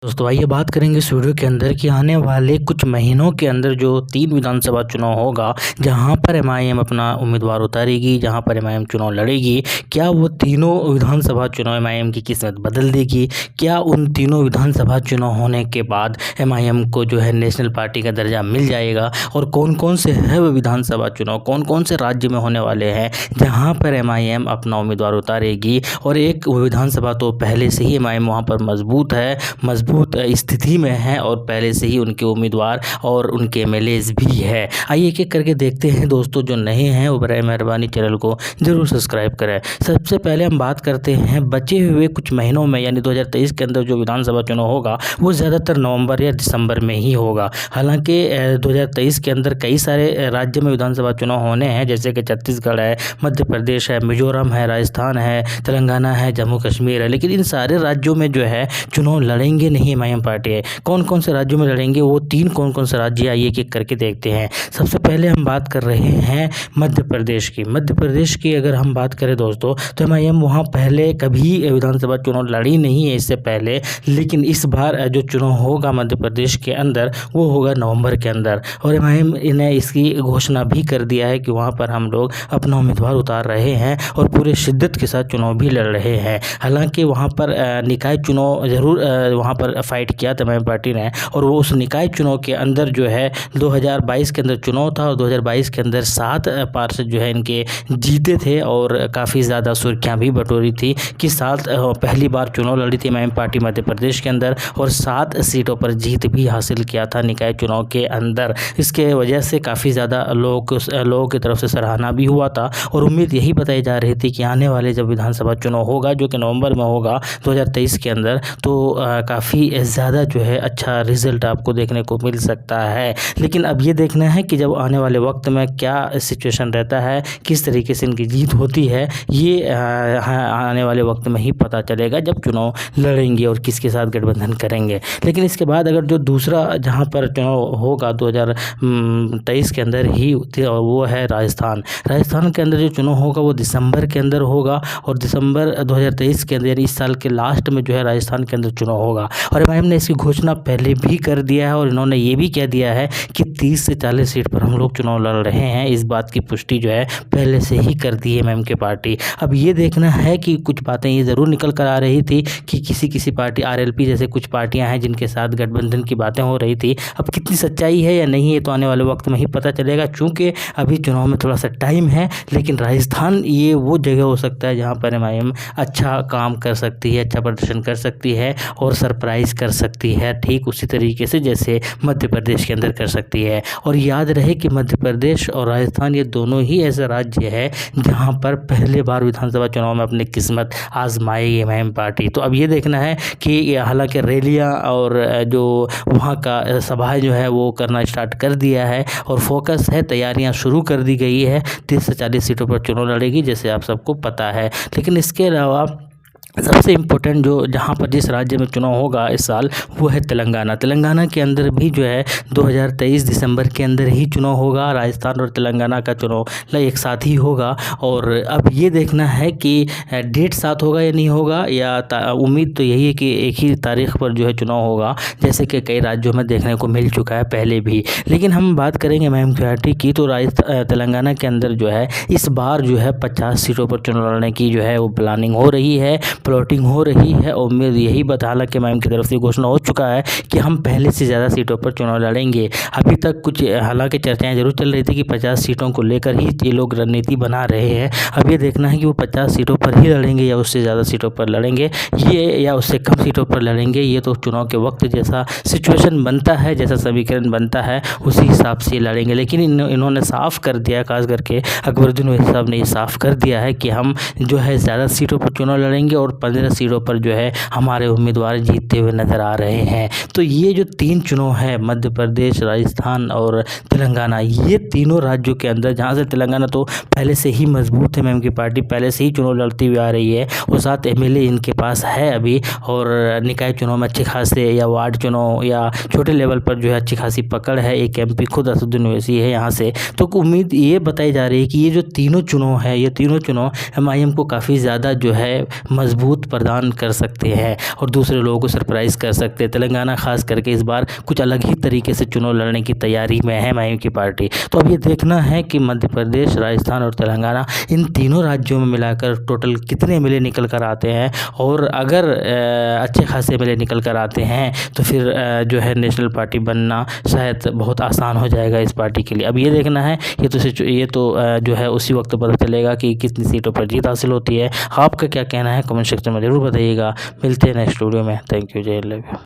दोस्तों आइए बात करेंगे इस वीडियो के अंदर कि आने वाले कुछ महीनों के अंदर जो 3 विधानसभा चुनाव होगा, जहां पर एमआईएम अपना उम्मीदवार उतारेगी, जहां पर एमआईएम चुनाव लड़ेगी, क्या वो तीनों विधानसभा चुनाव एमआईएम की किस्मत बदल देगी? क्या उन तीनों विधानसभा चुनाव होने के बाद एमआईएम को जो है नेशनल पार्टी का दर्जा मिल जाएगा? और कौन कौन से है वो विधानसभा चुनाव, कौन कौन से राज्य में होने वाले हैं जहाँ पर एमआईएम अपना उम्मीदवार उतारेगी? और एक विधानसभा तो पहले से ही एमआईएम वहाँ पर मजबूत स्थिति में है और पहले से ही उनके उम्मीदवार और उनके एमएलएज भी है। आइए एक एक करके देखते हैं दोस्तों। जो नए हैं वो बराए मेहरबानी चैनल को जरूर सब्सक्राइब करें। सबसे पहले हम बात करते हैं बचे हुए कुछ महीनों में, यानी 2023 के अंदर जो विधानसभा चुनाव होगा वो ज़्यादातर नवंबर या दिसंबर में ही होगा। हालांकि 2023 के अंदर कई सारे राज्य में विधानसभा चुनाव होने हैं, जैसे कि छत्तीसगढ़ है, मध्य प्रदेश है, मिजोरम है, राजस्थान है, तेलंगाना है, जम्मू कश्मीर है। लेकिन इन सारे राज्यों में जो है चुनाव लड़ेंगे नहीं एमआईएम पार्टी है। कौन कौन से राज्यों में लड़ेंगे वो तीन कौन कौन से राज्य, आइए एक एक करके देखते हैं। सबसे पहले हम बात कर रहे हैं मध्य प्रदेश की। मध्य प्रदेश की अगर हम बात करें दोस्तों, तो एमआईएम वहाँ पहले कभी विधानसभा चुनाव लड़ी नहीं है इससे पहले, लेकिन इस बार जो चुनाव होगा मध्य प्रदेश के अंदर वो होगा नवंबर के अंदर। और एमआईएम ने इसकी घोषणा भी कर दिया है कि वहाँ पर हम लोग अपना उम्मीदवार उतार रहे हैं और पूरे शिद्दत के साथ चुनाव भी लड़ रहे हैं। हालांकि वहाँ पर निकाय चुनाव जरूर वहाँ पर फाइट किया था एमआईएम पार्टी ने, और वो उस निकाय चुनाव के अंदर जो है 2022 के अंदर चुनाव था और 2022 के अंदर 7 पार्षद जो है इनके जीते थे और काफ़ी ज़्यादा सुर्खियाँ भी बटोरी थी कि 7 पहली बार चुनाव लड़ी थी एमआईएम पार्टी मध्य प्रदेश के अंदर और 7 सीटों पर जीत भी हासिल किया था निकाय चुनाव के अंदर। इसके वजह से काफ़ी ज़्यादा लोगों की तरफ से सराहना भी हुआ था और उम्मीद यही बताई जा रही थी कि आने वाले जब विधानसभा चुनाव होगा जो कि नवंबर में होगा 2023 के अंदर, तो काफ़ी ज़्यादा जो है अच्छा रिजल्ट आपको देखने को मिल सकता है। लेकिन अब ये देखना है कि जब आने वाले वक्त में क्या सिचुएशन रहता है, किस तरीके से इनकी जीत होती है, ये आने वाले वक्त में ही पता चलेगा जब चुनाव लड़ेंगे और किसके साथ गठबंधन करेंगे। लेकिन इसके बाद अगर जो दूसरा जहाँ पर चुनाव होगा 2023 के अंदर ही, वो है राजस्थान। राजस्थान के अंदर जो चुनाव होगा वो दिसंबर के अंदर होगा और दिसंबर 2023 के अंदर इस साल के लास्ट में जो है राजस्थान के अंदर चुनाव होगा। और एमआईएम ने इसकी घोषणा पहले भी कर दिया है और इन्होंने ये भी कह दिया है कि 30 से 40 सीट पर हम लोग चुनाव लड़ रहे हैं। इस बात की पुष्टि जो है पहले से ही कर दी है एमआईएम की पार्टी। अब ये देखना है कि कुछ बातें ये ज़रूर निकल कर आ रही थी कि किसी पार्टी आरएलपी जैसे कुछ पार्टियां हैं जिनके साथ गठबंधन की बातें हो रही थी। अब कितनी सच्चाई है या नहीं है तो आने वाले वक्त में ही पता चलेगा, चूँकि अभी चुनाव में थोड़ा सा टाइम है। लेकिन राजस्थान ये वो जगह हो सकता है जहाँ पर एमआईएम अच्छा काम कर सकती है, अच्छा प्रदर्शन कर सकती है और सरप्राइज़ कर सकती है, ठीक उसी तरीके से जैसे मध्य प्रदेश के अंदर कर सकती है। और याद रहे कि मध्य प्रदेश और राजस्थान ये दोनों ही ऐसे राज्य है जहां पर पहले बार विधानसभा चुनाव में अपनी किस्मत आजमाएगी एमआईएम पार्टी। तो अब ये देखना है कि हालांकि रैलियां और जो वहां का सभाएं जो है वो करना स्टार्ट कर दिया है और फोकस है, तैयारियां शुरू कर दी गई है। 30 से 40 सीटों पर चुनाव लड़ेगी जैसे आप सबको पता है। लेकिन इसके अलावा सबसे इम्पोर्टेंट जो जहाँ पर जिस राज्य में चुनाव होगा इस साल वो है तेलंगाना। तेलंगाना के अंदर भी जो है 2023 दिसंबर के अंदर ही चुनाव होगा। राजस्थान और तेलंगाना का चुनाव एक साथ ही होगा और अब ये देखना है कि डेट साथ होगा या नहीं होगा, या उम्मीद तो यही है कि एक ही तारीख पर जो है चुनाव होगा, जैसे कि कई राज्यों में देखने को मिल चुका है पहले भी। लेकिन हम बात करेंगे एमआईएम पार्टी की, तो तेलंगाना के अंदर जो है इस बार जो है 50 सीटों पर चुनाव लड़ने की जो है वो प्लानिंग हो रही है, प्लॉटिंग हो रही है। और उम्मीद यही हालांकि एमआईएम की तरफ से घोषणा हो चुका है कि हम पहले से ज़्यादा सीटों पर चुनाव लड़ेंगे। अभी तक कुछ हालांकि चर्चाएं जरूर चल रही थी कि 50 सीटों को लेकर ही ये लोग रणनीति बना रहे हैं। अब ये देखना है कि वो 50 सीटों पर ही लड़ेंगे या उससे ज़्यादा सीटों पर लड़ेंगे, ये या उससे कम सीटों पर लड़ेंगे। ये तो चुनाव के वक्त जैसा सिचुएशन बनता है, जैसा समीकरण बनता है उसी हिसाब से लड़ेंगे। लेकिन इन्होंने साफ कर दिया, खास करके अकबरुद्दीन ओवैसी साहब ने ये साफ कर दिया है कि हम जो है ज़्यादा सीटों पर चुनाव लड़ेंगे और 15 सीटों पर जो है हमारे उम्मीदवार जीतते हुए नजर आ रहे हैं। तो ये जो 3 चुनाव है मध्य प्रदेश, राजस्थान और तेलंगाना, ये तीनों राज्यों के अंदर, जहाँ से तेलंगाना तो पहले से ही मजबूत है, एमआईएम की पार्टी पहले से ही चुनाव लड़ती हुई आ रही है और 7 एमएलए इनके पास है अभी, और निकाय चुनाव में अच्छे खासे या वार्ड चुनाव या छोटे लेवल पर जो है अच्छी खासी पकड़ है। एक एमपी खुद असदुद्दीन ओवैसी है यहाँ से। तो उम्मीद ये बताई जा रही है कि ये जो तीनों चुनाव है, ये तीनों चुनाव एमआईएम को काफ़ी ज़्यादा जो है मजबूत अद्भुत प्रदान कर सकते हैं और दूसरे लोगों को सरप्राइज़ कर सकते हैं। तेलंगाना खास करके इस बार कुछ अलग ही तरीके से चुनाव लड़ने की तैयारी में है एमआईएम की पार्टी। तो अब ये देखना है कि मध्य प्रदेश, राजस्थान और तेलंगाना इन तीनों राज्यों में मिलाकर टोटल कितने एमएलए निकल कर आते हैं, और अगर अच्छे खासे एमएलए निकल कर आते हैं तो फिर जो है नेशनल पार्टी बनना शायद बहुत आसान हो जाएगा इस पार्टी के लिए। अब ये देखना है, ये तो जो है उसी वक्त पता चलेगा कि कितनी सीटों पर जीत हासिल होती है। आपका क्या कहना है कमेंट सेक्शन में ज़रूर बताइएगा। मिलते हैं नेक्स्ट वीडियो में। Thank you. जय हिंद।